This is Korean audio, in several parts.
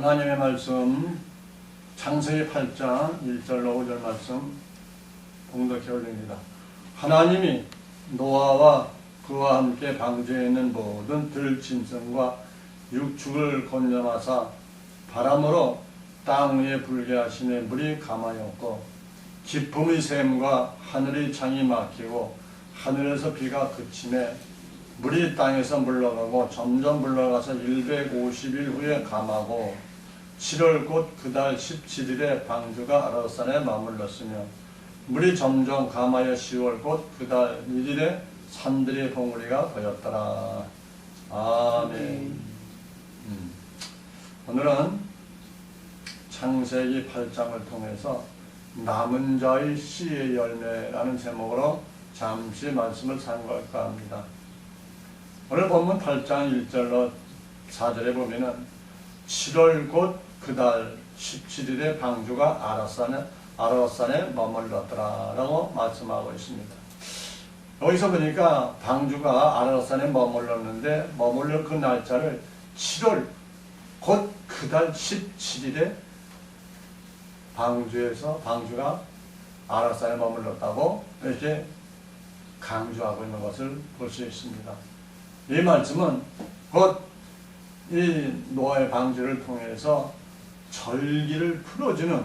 하나님의 말씀 창세기 8장 1절로 5절 말씀 봉독해 올립니다. 하나님이 노아와 그와 함께 방주에 있는 모든 들짐승과 육축을 건져마사 바람으로 땅 위에 불게 하시매 물이 가마였고 기품의 샘과 하늘의 창이 막히고 하늘에서 비가 그치매 물이 땅에서 물러가고 점점 물러가서 150일 후에 감하고 7월 곧 그달 17일에 방주가 아라산에 머물렀으며 물이 점점 감하여 10월 곧 그달 1일에 산들의 봉우리가 보였더라. 아멘. 오늘은 창세기 8장을 통해서 남은 자의 씨의 열매라는 제목으로 잠시 말씀을 상고할까 합니다. 오늘 본문 8장 1절로 4절에 보면은 7월 곧 그달 17일에 방주가 아라산에 머물렀더라 라고 말씀하고 있습니다. 여기서 보니까 방주가 아라산에 머물렀는데 머물러 그 날짜를 7월 곧 그달 17일에 방주가 아라산에 머물렀다고 이렇게 강조하고 있는 것을 볼 수 있습니다. 이 말씀은 곧 이 노아의 방주를 통해서 절기를 풀어주는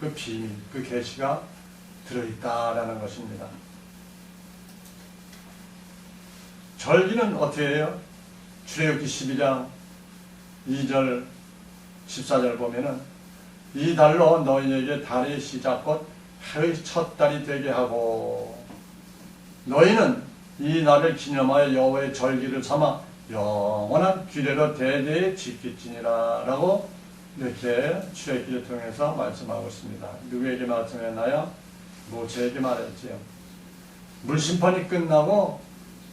그 비밀, 그 계시가 들어있다라는 것입니다. 절기는 어떻게 해요? 출애굽기 12장 2절 14절 보면은 이 달로 너희에게 달의 시작 곧 해의 첫 달이 되게 하고 너희는 이 날을 기념하여 여호와의 절기를 삼아 영원한 규례로 대대에 지킬지니라 라고 이렇게 출애굽기를 통해서 말씀하고 있습니다. 누구에게 말씀했나요? 모세에게 말했지요. 물심판이 끝나고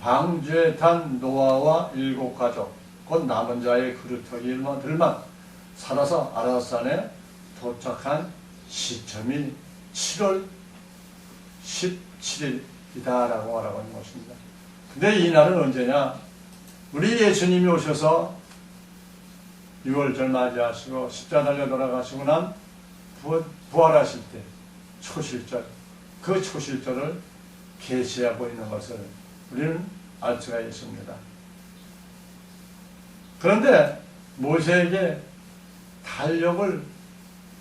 방주에 탄 노아와 7가족 곧 남은 자의 그루터기들만 살아서 아라산에 도착한 시점이 7월 17일이다 라고 말하고 있는 것입니다. 근데 이 날은 언제냐? 우리 예수님이 오셔서 6월절 맞이하시고 십자가 달려 돌아가시고 난 부활하실 때 초실절, 그 초실절을 계시하고 있는 것을 우리는 알 수가 있습니다. 그런데 모세에게 달력을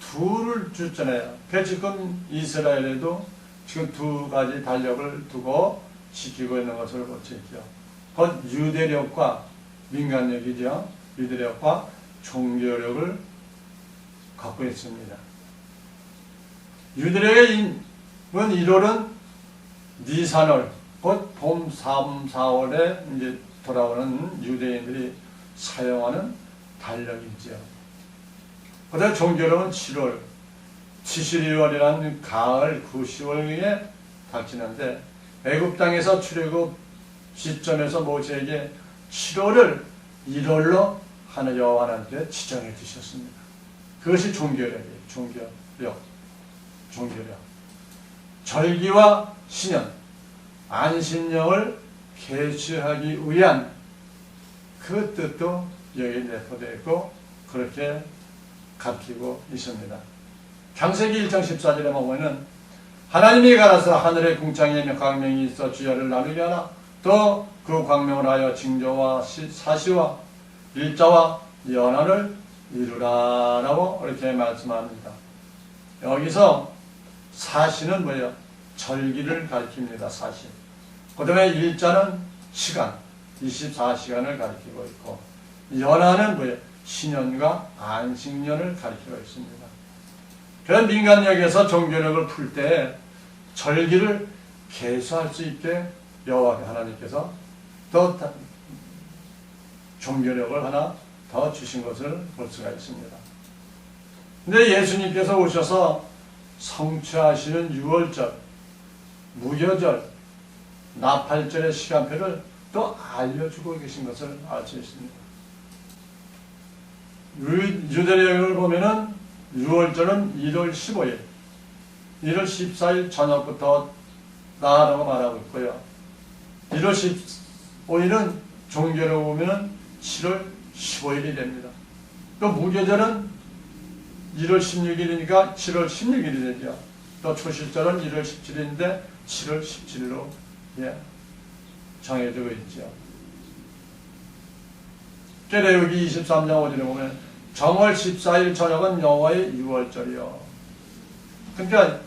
둘을 줬잖아요. 지금 이스라엘에도 지금 2가지 달력을 두고 지키고 있는 것을 볼 수 있죠. 곧 유대력과 민간력이죠. 유대력과 종교력을 갖고 있습니다. 유대력의 1월은 니산월, 곧 봄 3, 4월에 이제 돌아오는 유대인들이 사용하는 달력이죠. 그다음 종교력은 7월, 치시리월이라는 가을 9,10월에 닥치는데 애굽 땅에서 출애굽 시점에서 모세에게 7월을 1월로 하는 여호와 하나님께 지정해 주셨습니다. 그것이 종교력이에요. 종교력. 절기와 신년, 안식년을 계시하기 위한 그 뜻도 여기 내포되어 있고 그렇게 가르치고 있습니다. 창세기 1장 14절에 보면은 하나님이 가라사 하늘의 궁창에 광명이 있어 주야를 나누게 하나 또 그 광명을 하여 징조와 사시와 일자와 연한을 이루라 라고 이렇게 말씀합니다. 여기서 사시는 뭐예요? 절기를 가리킵니다. 사시. 그 다음에 일자는 시간, 24시간을 가리키고 있고 연한은 뭐예요? 신년과 안식년을 가리키고 있습니다. 그런 민간력에서 종교력을 풀 때 절기를 계수할 수 있게 여호와 하나님께서 또 종교력을 하나 더 주신 것을 볼 수가 있습니다. 근데 예수님께서 오셔서 성취하시는 6월절, 무교절, 나팔절의 시간표를 또 알려주고 계신 것을 알 수 있습니다. 유대력을 보면은 6월절은 1월 15일, 1월 14일 저녁부터 나라고 말하고 있고요. 1월 15일은 종교로 보면 7월 15일이 됩니다. 또 무교절은 1월 16일이니까 7월 16일이 되죠. 또 초실절은 1월 17일인데 7월 17일로 정해지고 있죠. 레위기 23장 5절에 보면 정월 14일 저녁은 여호와의 유월절이요. 그러니까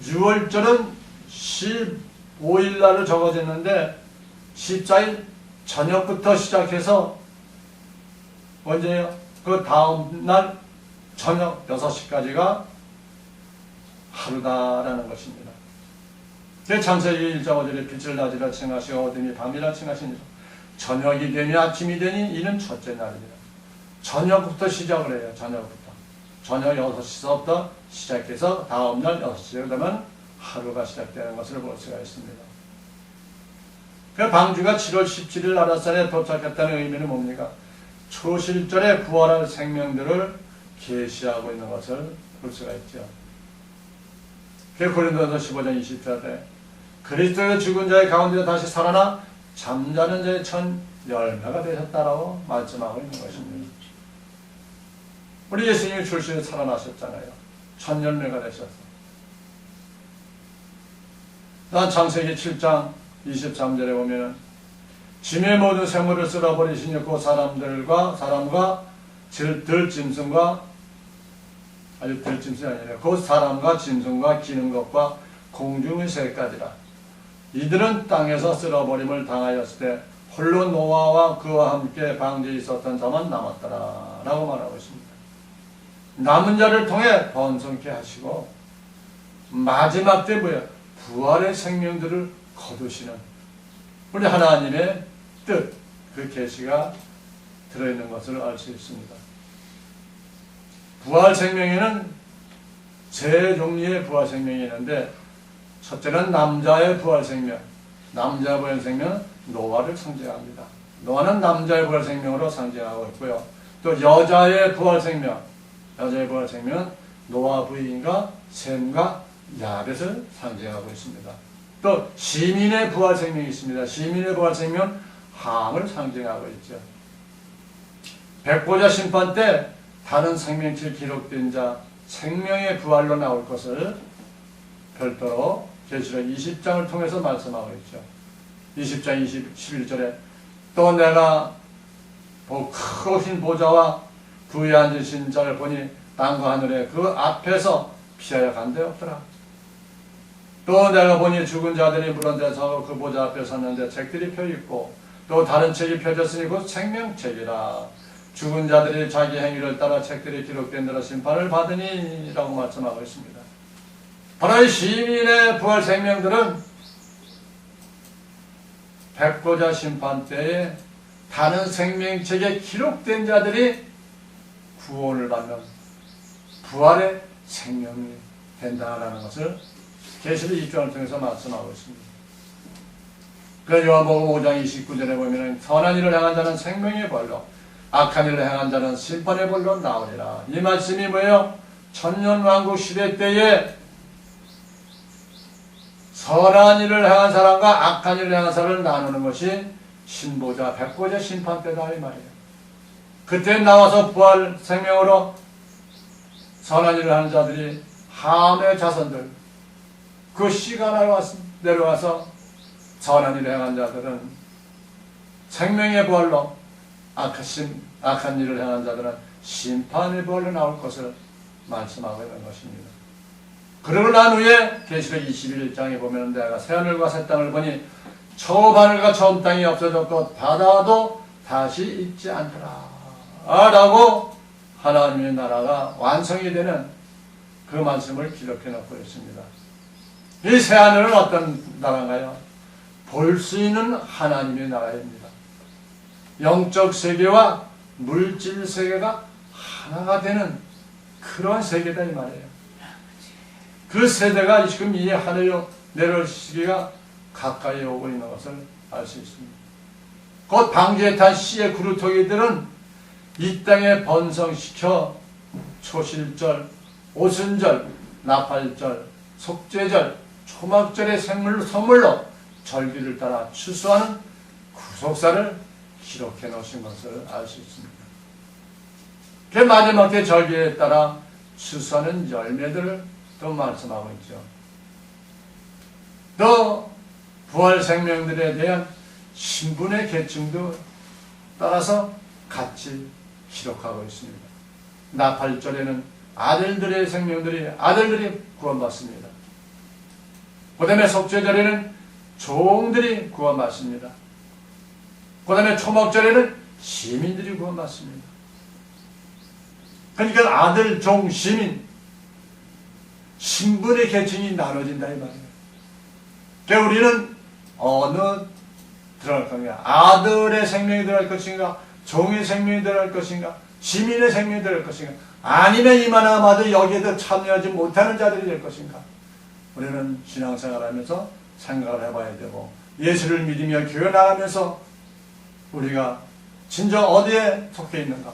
유월절은 15일 날로 적어졌는데 14일 저녁부터 시작해서 언제요? 그 다음 날 저녁 6시까지가 하루다라는 것입니다. 창세기 1장 5절에 빛을 낮이라 칭하시고 어둠이 밤이라 칭하시니라. 저녁이 되니 아침이 되니 이는 첫째 날이니라. 저녁부터 시작을 해요. 저녁부터. 저녁 6시서부터 시작해서 다음날 6시에 되면 하루가 시작되는 것을 볼 수가 있습니다. 그 방주가 7월 17일 아라산에 도착했다는 의미는 뭡니까? 초실절에 부활할 생명들을 계시하고 있는 것을 볼 수가 있죠. 고린도전서 15장 20절에 그리스도의 죽은 자의 가운데 다시 살아나 잠자는 자의 첫 열매가 되셨다라고 말씀하고 있는 것입니다. 우리 예수님이 출신에 살아나셨잖아요. 첫 열매가 되셨어. 난 창세기 7장 23절에 보면 짐의 모든 생물을 쓸어버리시니 그 사람과 들짐승과 아주 들짐승이 아니라 그 사람과 짐승과 기는 것과 공중의 새까지라. 이들은 땅에서 쓸어버림을 당하였을 때 홀로 노아와 그와 함께 방주에 있었던 자만 남았더라 라고 말하고 있습니다. 남은 자를 통해 번성케 하시고 마지막 때 부활의 생명들을 거두시는 우리 하나님의 뜻, 그 계시가 들어있는 것을 알 수 있습니다. 부활 생명에는 세 종류의 부활 생명이 있는데 첫째는 남자의 부활 생명. 남자의 부활 생명은 노아를 상징합니다. 노아는 남자의 부활 생명으로 상징하고 있고요. 또 여자의 부활 생명. 여자의 부활 생명은 노아 부인과 셈과 야벳을 상징하고 있습니다. 또 시민의 부활 생명이 있습니다. 시민의 부활 생명은 함을 상징하고 있죠. 백보자 심판 때 다른 생명체 기록된 자 생명의 부활로 나올 것을 별도로 계시록 20장을 통해서 말씀하고 있죠. 20장 11절에 또 내가 크고 흰 보좌와 그 위에 앉으신 자를 보니 땅과 하늘에 그 앞에서 피하여 간 데 없더라. 또 내가 보니 죽은 자들이 무런 데서 그 보좌 앞에 섰는데 책들이 펴있고 또 다른 책이 펴졌으니 곧 생명책이라. 죽은 자들이 자기 행위를 따라 책들이 기록된 대로 심판을 받으니 라고 말씀하고 있습니다. 바로 이 시민의 부활 생명들은 백보자 심판 때에 다른 생명책에 기록된 자들이 구원을 받는 부활의 생명이 된다라는 것을 계시록 2장을 통해서 말씀하고 있습니다. 그 요한복음 5장 29절에 보면 선한 일을 행한 자는 생명의 벌로 악한 일을 행한 자는 심판의 벌로 나오리라. 이 말씀이 뭐예요? 천년왕국 시대 때에 선한 일을 행한 사람과 악한 일을 행한 사람을 나누는 것이 신보자, 백보자 심판 때다 이 말이에요. 그때 나와서 부활 생명으로 선한 일을 하는 자들이 함의 자손들, 그 시가 내려와서 선한 일을 행한 자들은 생명의 부활로 악한 일을 행한 자들은 심판의 부활로 나올 것을 말씀하고 있는 것입니다. 그러고 난 후에 계시록 21장에 보면 내가 새하늘과 새 땅을 보니 처음 하늘과 처음 땅이 없어졌고 바다도 다시 있지 않더라 라고 하나님의 나라가 완성이 되는 그 말씀을 기록해 놓고 있습니다. 이 새하늘은 어떤 나라인가요? 볼 수 있는 하나님의 나라입니다. 영적 세계와 물질 세계가 하나가 되는 그런 세계다 이 말이에요. 그 세대가 지금 이 하늘로 내려올 시기가 가까이 오고 있는 것을 알 수 있습니다. 곧 방주에 탄 씨의 그루터기들은 이 땅에 번성시켜 초실절, 오순절, 나팔절, 속죄절, 초막절의 선물로 절기를 따라 추수하는 구속사를 기록해 놓으신 것을 알 수 있습니다. 그 마지막 때 절기에 따라 추수하는 열매들을 또 말씀하고 있죠. 또 부활 생명들에 대한 신분의 계층도 따라서 같이 기록하고 있습니다. 나팔절에는 아들들의 생명들이 아들들이 구원받습니다. 그 다음에 속죄절에는 종들이 구원받습니다. 그 다음에 초막절에는 시민들이 구원받습니다. 그러니까 아들, 종, 시민 신분의 계층이 나눠진다 이 말이에요. 그러니까 우리는 어느 들어갈 건가? 아들의 생명이 들어갈 것인가? 종의 생명이 들어갈 것인가? 시민의 생명이 들어갈 것인가? 아니면 이만하마도 여기에도 참여하지 못하는 자들이 될 것인가? 우리는 신앙생활하면서 생각을 해봐야 되고 예수를 믿으며 교회 나가면서 우리가 진정 어디에 속해 있는가?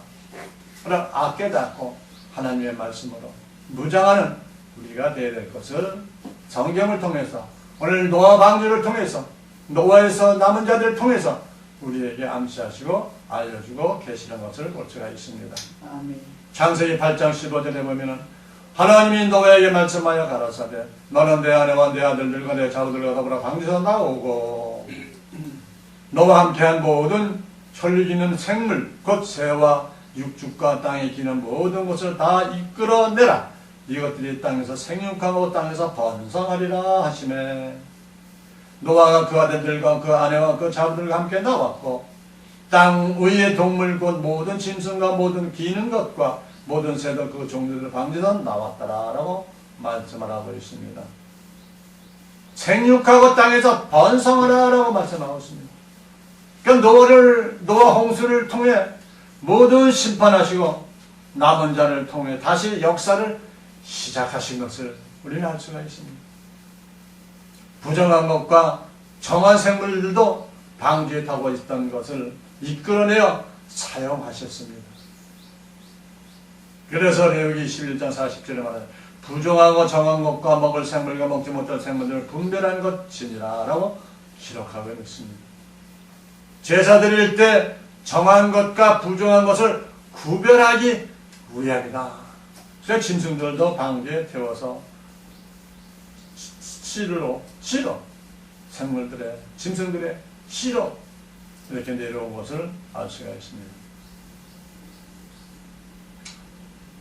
그럼 깨닫고 하나님의 말씀으로 무장하는 우리가 되어야 될 것을 성경을 통해서 오늘 노아 방주를 통해서 노아에서 남은 자들을 통해서 우리에게 암시하시고 알려주고 계시는 것을 볼 수가 있습니다. 아멘. 창세기 8장 15절에 보면은 하나님이 노아에게 말씀하여 가라사대 너는 내 아내와 내 아들들과 내 자녀들과 더불어 방주에서 나오고 너와 함께한 모든 혈육 있는 생물 곧 새와 육축과 땅에 기는 모든 것을 다 이끌어내라. 이것들이 땅에서 생육하고 땅에서 번성하리라 하시매 노아가 그 아들들과 그 아내와 그 자녀들과 함께 나왔고 땅 위의 동물 곧 모든 짐승과 모든 기는 것과 모든 새도 그 종들을 방지에서 나왔더라 라고 말씀을 하고 있습니다. 생육하고 땅에서 번성하라 라고 말씀하고 있습니다. 그러니까 노아 홍수를 통해 모든 심판하시고 남은 자를 통해 다시 역사를 시작하신 것을 우리는 알 수가 있습니다. 부정한 것과 정한 생물들도 방주에 타고 있던 것을 이끌어내어 사용하셨습니다. 그래서 레위기 21장 40절에 말하는 부정하고 정한 것과 먹을 생물과 먹지 못할 생물들을 분별한 것이니라 라고 기록하고 있습니다. 제사 드릴 때 정한 것과 부정한 것을 구별하기 위함이다. 그래서 짐승들도 방주에 태워서 씨로 생물들의 짐승들의 씨로 이렇게 내려온 것을 알 수가 있습니다.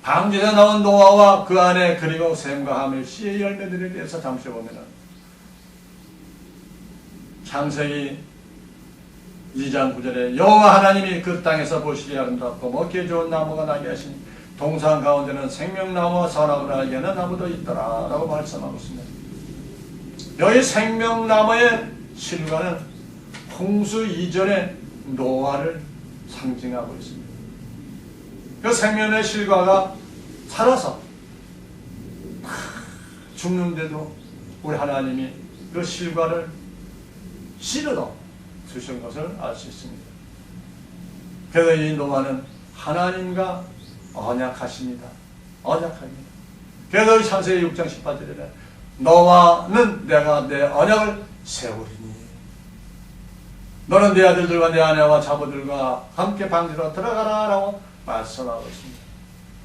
방주에서 나온 노아와 그 안에 그리고 샘과 함의 씨의 열매들에 대해서 잠시 보면은 창세기 2장 9절에 여호와 하나님이 그 땅에서 보시기에 아름답고 먹기에 좋은 나무가 나게 하시니 동산 가운데는 생명나무와 선악을 알게 하는 나무도 있더라 라고 말씀하고 있습니다. 여기 생명나무의 실과는 홍수 이전의 노아를 상징하고 있습니다. 그 생명의 실과가 살아서 죽는데도 우리 하나님이 그 실과를 씨로도 주신 것을 알 수 있습니다. 그래서 이 노아는 하나님과 언약하십니다. 언약합니다. 그래서 창세기 6장 18절에 너와는 내가 내 언약을 세우리니 너는 내 아들들과 내 아내와 자부들과 함께 방주로 들어가라 라고 말씀하고 있습니다.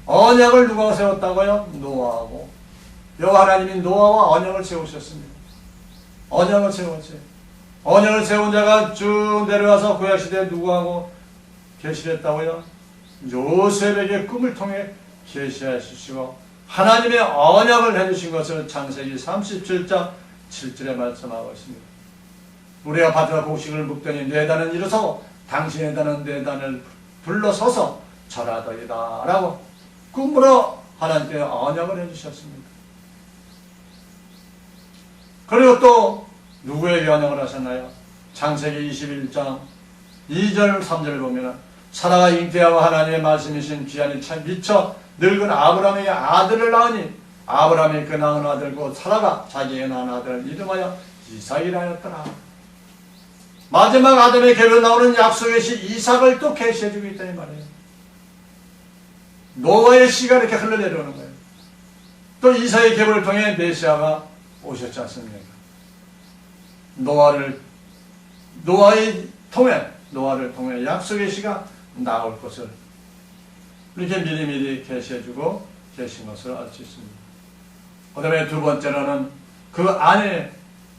언약을 누가 세웠다고요? 노아하고 여호와 하나님이 노아와 언약을 세우셨습니다. 언약을 세웠어요. 언약을 세운 자가 쭉 내려와서 구약시대에 누구하고 계시했다고요? 요셉에게 꿈을 통해 계시하시고 하나님의 언약을 해주신 것을 창세기 37장 7절에 말씀하고 있습니다. 우리가 바다가 곡식을 묵더니 네 단은 일어서고 당신의 단은 네 단을 불러서서 절하더이다 라고 꿈으로 하나님께 언약을 해주셨습니다. 그리고 또 누구에게 언약을 하셨나요? 창세기 21장 2절 3절을 보면 사라가 잉태하고 하나님의 말씀이신 귀한이 참 미쳐 늙은 아브라함의 아들을 낳으니 아브라함이 그 낳은 아들 곧 사라가 자기의 낳은 아들을 이름하여 이삭이라 하였더라. 마지막 아담의 계로 나오는 약속의 시 이삭을 또 계시해주고 있다 이 말이에요. 노아의 씨가 이렇게 흘러내려오는 거예요. 또 이삭의 계보를 통해 메시아가 오셨지 않습니까? 노아를 통해 약속의 씨가 나올 것을 이렇게 미리미리 계시해주고 계신 것을 알 수 있습니다. 그 다음에 두 번째로는 그 안에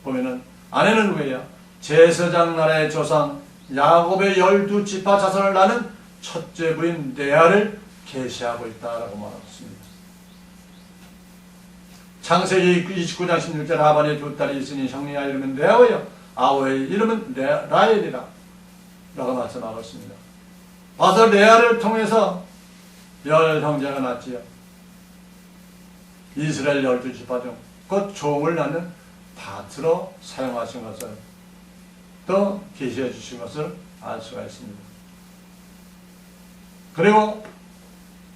보면은 아내는 누구예요? 제사장 나라의 조상 야곱의 12지파 자손을 낳는 첫째 부인 레아를 계시하고 있다라고 말하고 있습니다. 창세기 29장 16절 라반의 두 딸이 있으니 형리아 이름은 레아요 아우의 이름은 라헬이라 라고 말씀하고 있습니다. 봐서 레아를 통해서 10형제가 났지요. 이스라엘 12지파 중 곧 종을 낳는 파트로 사용하신 것을 또 계시해 주신 것을 알 수가 있습니다. 그리고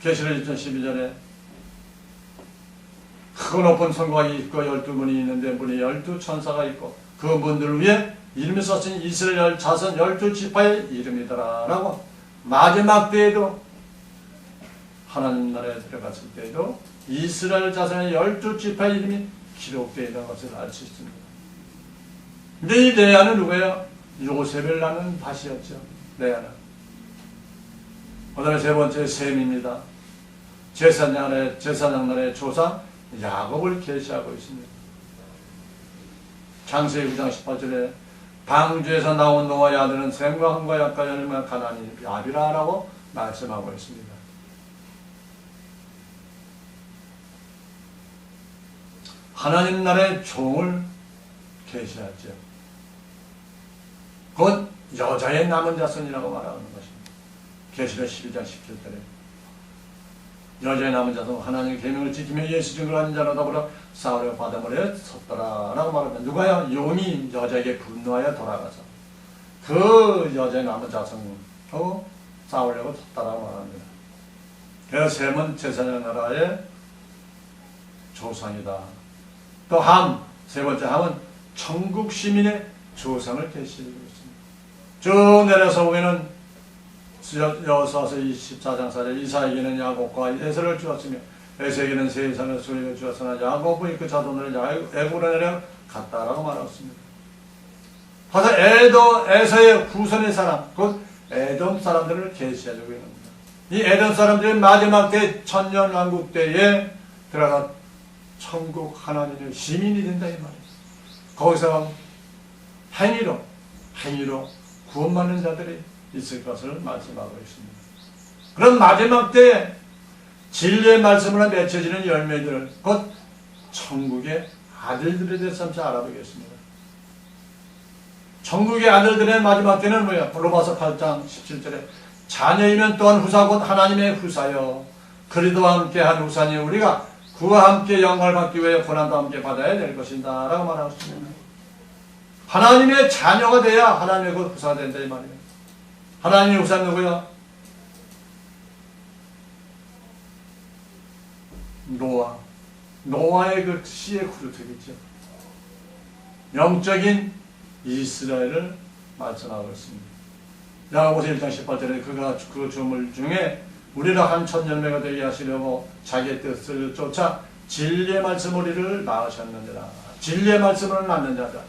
계시록 1장 12절에 크고 높은 성곽이 있고 12문이 있는데 문에 12천사가 있고 그 문들 위에 이름이 써진 이스라엘 자손 12지파의 이름이더라 라고 마지막 때에도 하나님 나라에 들어갔을 때에도 이스라엘 자손의 12지파의 이름이 기록되어 있는 것을 알 수 있습니다. 근데 이 레아는 누구예요? 요셉을 낳는 밭이었죠. 레아는. 그 다음에 세 번째 셈입니다. 제사장 나라의 조상 야곱을 계시하고 있습니다. 창세기 9장 18절에 방주에서 나온 노아의 아들은 셈과 함과 약과 열매가 가나니 야비라라고 말씀하고 있습니다. 하나님 나라의 종을 계시하죠. 곧 여자의 남은 자손이라고 말하는 것입니다. 계시록 12장 17절에 여자의 남은 자손 하나님의 계명을 지키며 예수 증거를 하는 자로 더불어 사울의 바다물에 섰더라 라고 말합니다. 누가요? 용이 여자에게 분노하여 돌아가서 그 여자의 남은 자손하고 싸우려고 섰다라고 말합니다. 그래서 셈은 제사장 나라의 조상이다. 또 함, 세 번째 함은 천국 시민의 조상을 계시하고 있습니다. 쭉 내려서 보면은 여호수아서 24장 4절 이삭에게는 야곱과 에서를 주었으며 에서에게는 세상을 수리를 주었으나 야곱의 그 자손을 애굽으로 내려 갔다라고 말했습니다. 그래서 에서의 후손의 사람, 곧 에돔 사람들을 계시해주고 있는 겁니다. 이 에돔 사람들은 마지막 때 천년왕국 때에 들어가 천국 하나님의 시민이 된다 이 말이에요. 거기서 행위로 구원받는 자들이 있을 것을 말씀하고 있습니다. 그럼 마지막 때 진리의 말씀으로 맺혀지는 열매들, 곧 천국의 아들들에 대해서 잠시 알아보겠습니다. 천국의 아들들의 마지막 때는 뭐야? 로마서 8장 17절에 자녀이면 또한 후사 곧 하나님의 후사여 그리스도와 함께한 후사니 우리가 그와 함께 영광을 받기 위해 고난도 함께 받아야 될 것이다 라고 말하고 있습니다. 하나님의 자녀가 돼야 하나님의 그 후사가 된다 이 말이에요. 하나님의 후사는 누구야? 노아의 그 씨의 그루터기죠. 영적인 이스라엘을 말씀하고 있습니다. 야고보서 1장 18절에 그가 그 주물 중에 우리를 한 천열매가 되게 하시려고 자기의 뜻을 쫓아 진리의 말씀 우리를 낳으셨느니라. 진리의 말씀을 낳는 자다.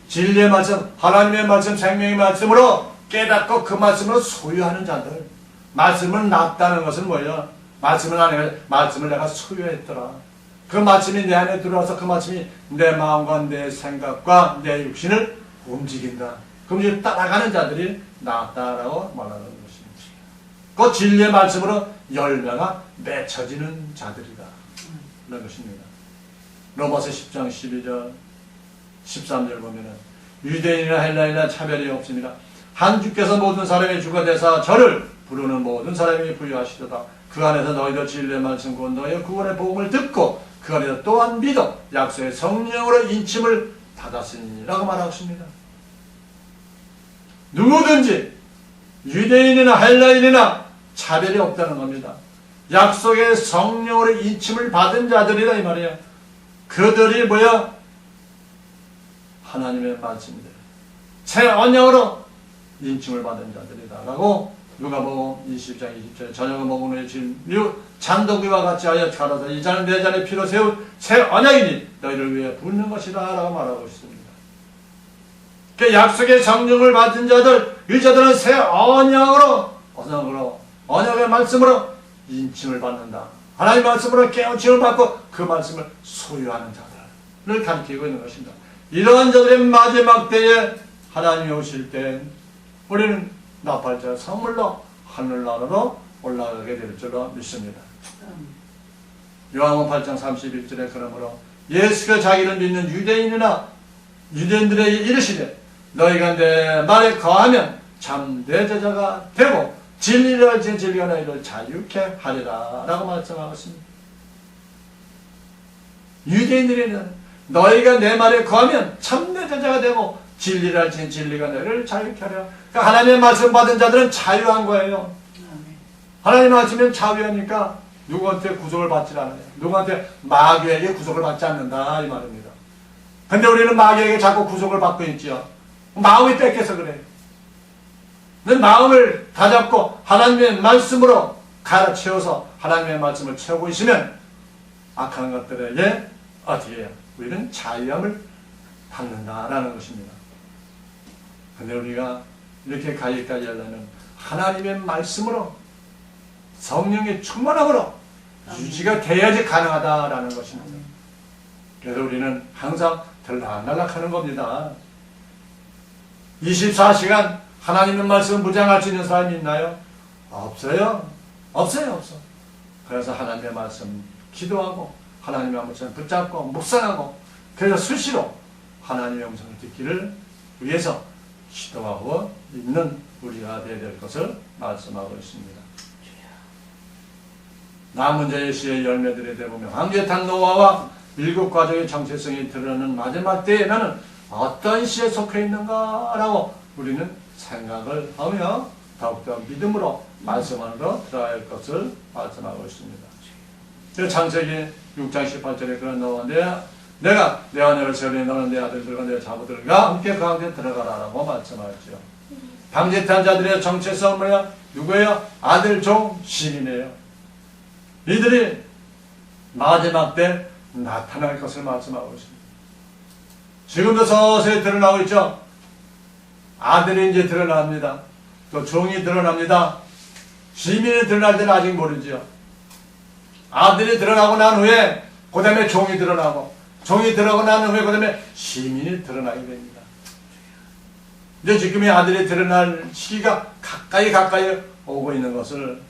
진리의 말씀, 하나님의 말씀, 생명의 말씀으로 깨닫고 그 말씀으로 소유하는 자들. 말씀을 낳았다는 것은 뭐예요? 말씀을 내가 소유했더라. 그 말씀이 내 안에 들어와서 그 말씀이 내 마음과 내 생각과 내 육신을 움직인다. 그럼 이제 따라가는 자들이 낳았다라고 말하는 것입니다. 그 진리의 말씀으로 열매가 맺혀지는 자들이다. 그런 것입니다. 로마서 10장 12절 13절 보면은 유대인이나 헬라인이나 차별이 없습니다. 한 주께서 모든 사람의 주가 되사 저를 부르는 모든 사람에게 부여하시도다. 그 안에서 너희도 진리의 말씀 곧 너희의 구원의 복음을 듣고 그 안에서 또한 믿어 약속의 성령으로 인침을 받았으니 라고 말하고 있습니다. 누구든지 유대인이나 헬라인이나 차별이 없다는 겁니다. 약속의 성령으로 인침을 받은 자들이라 이 말이에요. 그들이 뭐야? 하나님의 말씀입니다. 새 언약으로 인침을 받은 자들이다 라고 누가복음 20장 20절에 저녁을 먹은 후에 잔도기와 같이 하여 가라사 이 잔은 내 잔의 피로 세운 새 언약이니 너희를 위해 붓는 것이다 라고 말하고 있습니다. 그 약속의 성령을 받은 자들, 이 자들은 새 언약의 말씀으로 인침을 받는다. 하나님 말씀으로 깨우침을 받고 그 말씀을 소유하는 자들을 가리키고 있는 것입니다. 이러한 자들의 마지막 때에 하나님이 오실 때 우리는 나팔자 선물로 하늘나라로 올라가게 될 줄로 믿습니다. 요한복음 8장 31절에 그러므로 예수가 자기를 믿는 유대인들에게 이르시되 너희가 내 말에 거하면 참 내 제자가 되고 진리를 알지 진리가 너희를 자유케 하리라 라고 말씀하고 있습니다. 유대인들에게는 너희가 내 말에 거하면 참 내 제자가 되고 진리를 알지 진리가 너희를 자유케 하리라. 그러니까 하나님의 말씀 받은 자들은 자유한 거예요. 하나님 말씀은 자유하니까 누구한테 구속을 받지 않아요. 누구한테 마귀에게 구속을 받지 않는다 이 말입니다. 근데 우리는 마귀에게 자꾸 구속을 받고 있지요. 마음이 뺏겨서 그래요. 내 마음을 다잡고 하나님의 말씀으로 갈아채워서 하나님의 말씀을 채우고 있으면 악한 것들에게 어떻게 해요? 우리는 자유함을 받는다라는 것입니다. 근데 우리가 이렇게 가기까지 하려면 하나님의 말씀으로 성령의 충만함으로 유지가 돼야지 가능하다라는 것입니다. 그래서 우리는 항상 들락날락하는 겁니다. 24시간 하나님의 말씀을 무장할 수 있는 사람이 있나요? 없어요. 없어요. 그래서 하나님의 말씀 기도하고 하나님의 말씀 붙잡고 묵상하고 그래서 수시로 하나님의 음성을 듣기를 위해서 기도하고 있는 우리가 되어야 될 것을 말씀하고 있습니다. 남은 자의 시의 열매들에 대보면 황제탄 노아와 일곱 가족의 정체성이 드러나는 마지막 때에 나는 어떤 시에 속해 있는가라고 우리는 생각을 하며 더욱더 믿음으로 말씀 안으로 들어야 할 것을 말씀하고 있습니다. 창세기 6장 18절에 그런 나오는데 내가 내 아내를 세우니 너는 내 아들들과 내 자부들과 함께 그 가운데 들어가라라고 말씀하죠. 방제탄 자들의 정체성은 뭐야? 누구예요? 아들, 종, 시민이에요. 이들이 마지막 때 나타날 것을 말씀하고 있습니다. 지금도 서서히 드러나고 있죠. 아들이 이제 드러납니다. 또 종이 드러납니다. 시민이 드러날 때는 아직 모르죠. 아들이 드러나고 난 후에 그 다음에 종이 드러나고 종이 드러나고 난 후에 그 다음에 시민이 드러나게 됩니다. 이제 지금의 아들이 드러날 시기가 가까이 오고 있는 것을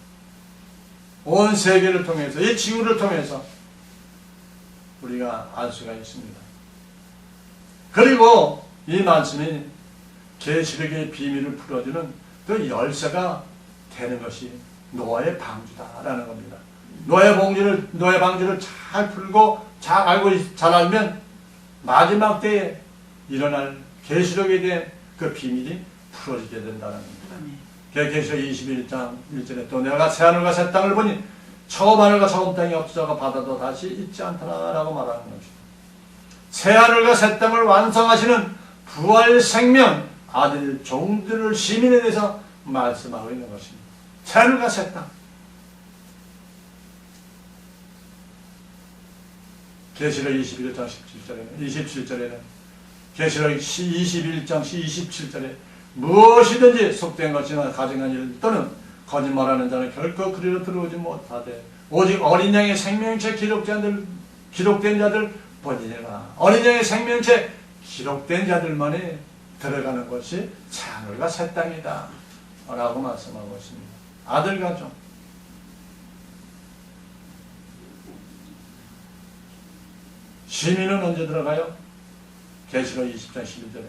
온 세계를 통해서 이 지구를 통해서 우리가 알 수가 있습니다. 그리고 이 말씀이 계시록의 비밀을 풀어주는 그 열쇠가 되는 것이 노아의 방주다라는 겁니다. 노아의 방주를 잘 풀고 잘 알면 마지막 때에 일어날 계시록에 대한 그 비밀이 풀어지게 된다는 겁니다. 계시록 21장 1절에 또 내가 새하늘과 새 땅을 보니 처음 하늘과 처음 땅이 없어져가 바다도 다시 있지 않더라라고 말하는 것입니다. 새하늘과 새 땅을 완성하시는 부활 생명 아들 종들을 시민에 대해서 말씀하고 있는 것입니다. 새하늘과 새 땅. 계시록 21장 27절에는 계시록 21장 27절에 무엇이든지 속된 것이나 가증한 일 또는 거짓말하는 자는 결코 그리로 들어오지 못하되 오직 어린 양의 생명체 기록된 자들 뿐이니라. 어린 양의 생명체 기록된 자들만이 들어가는 것이 새하늘과 새 땅이다 라고 말씀하고 있습니다. 아들과 종. 시민은 언제 들어가요? 계시록 20장 11절에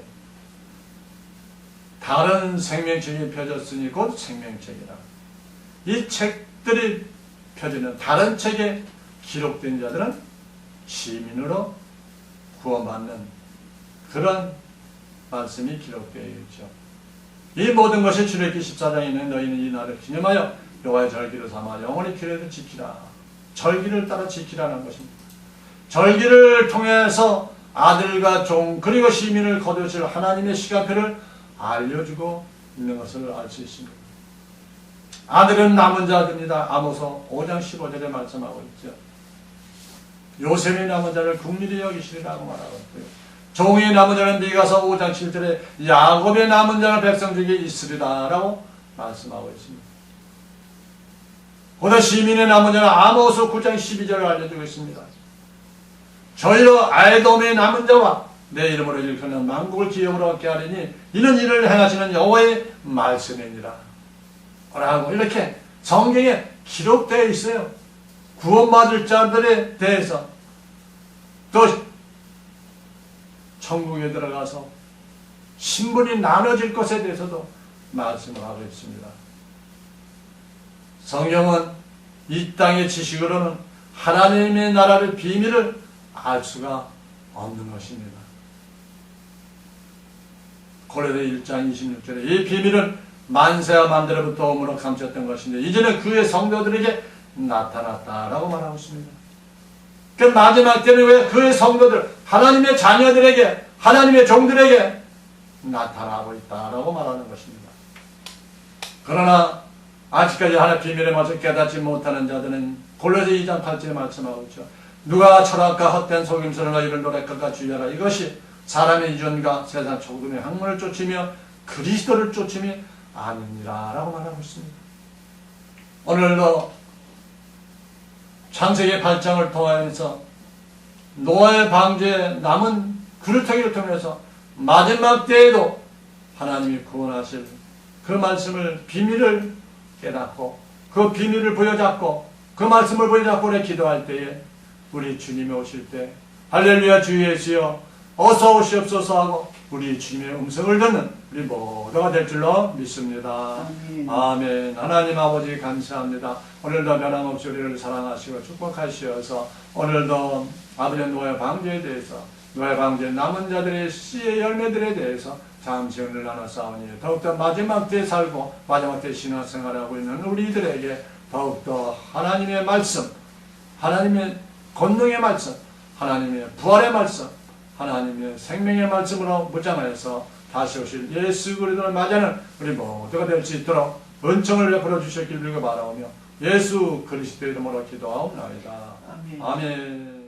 다른 생명책이 펴졌으니 곧 생명책이라. 이 책들이 펴지는 다른 책에 기록된 자들은 시민으로 구원받는 그런 말씀이 기록되어 있죠. 이 모든 것이 출애굽기 14장에 있는 너희는 이 날을 기념하여 여호와의 절기를 삼아 영원히 규례를 지키라. 절기를 따라 지키라는 것입니다. 절기를 통해서 아들과 종 그리고 시민을 거두실 하나님의 시간표를 알려주고 있는 것을 알 수 있습니다. 아들은 남은 자들입니다. 아모서 5장 15절에 말씀하고 있죠. 요셉의 남은 자를 긍휼히 여기시리라고 말하고 있고요. 종의 남은 자는 미가서 5장 7절에 야곱의 남은 자는 백성 중에 있으리라 라고 말씀하고 있습니다. 보다 시민의 남은 자는 아모스 9장 12절을 알려주고 있습니다. 저희로 아에돔의 남은 자와 내 이름으로 일컫는 만국을 기업으로 얻게 하리니 이는 이를 행하시는 여호와의 말씀이니라 라고 이렇게 성경에 기록되어 있어요. 구원받을 자들에 대해서 또 천국에 들어가서 신분이 나눠질 것에 대해서도 말씀을 하고 있습니다. 성경은 이 땅의 지식으로는 하나님의 나라의 비밀을 알 수가 없는 것입니다. 고린도 1장 26절에 이 비밀은 만세와 만대로부터 오므로 감췄던 것인데 이제는 그의 성도들에게 나타났다라고 말하고 있습니다. 그 마지막 때는 왜 그의 성도들, 하나님의 자녀들에게, 하나님의 종들에게 나타나고 있다라고 말하는 것입니다. 그러나 아직까지 하나님의 비밀의 맛을 깨닫지 못하는 자들은 골로새 2장 8절에 말씀하고 있죠. 누가 철학과 헛된 속임수를 이를 노력할까 주의하라. 이것이 사람의 이전과 세상 초금의 학문을 쫓으며 그리스도를 쫓음이 아니니라 라고 말하고 있습니다. 오늘도 창세기 8장을 통하여서 노아의 방주에 남은 그루터기를 통해서 마지막 때에도 하나님이 구원하실 그 말씀을 비밀을 깨닫고 그 비밀을 부여잡고 그 말씀을 부여잡고 우리 기도할 때에 우리 주님이 오실 때 할렐루야 주 예수여 어서 오시옵소서 하고 우리 주님의 음성을 듣는 우리 모두가 될 줄로 믿습니다. 아멘. 하나님 아버지 감사합니다. 오늘도 변함없이 우리를 사랑하시고 축복하시어서 오늘도 아버지의 노예 방주에 대해서 노예 방주의 남은 자들의 씨의 열매들에 대해서 잠시 오늘 나눠싸우니 더욱더 마지막 때에 살고 마지막 때에 신앙생활하고 있는 우리들에게 더욱더 하나님의 말씀, 하나님의 권능의 말씀, 하나님의 부활의 말씀, 하나님의 생명의 말씀으로 무장하여서 다시 오실 예수 그리스도를 맞이하는 우리 모두가 될 수 있도록 은총을 베풀어 주셨길 빌고 바라오며 예수 그리스도의 이름으로 기도하옵나이다. 아멘. 아멘.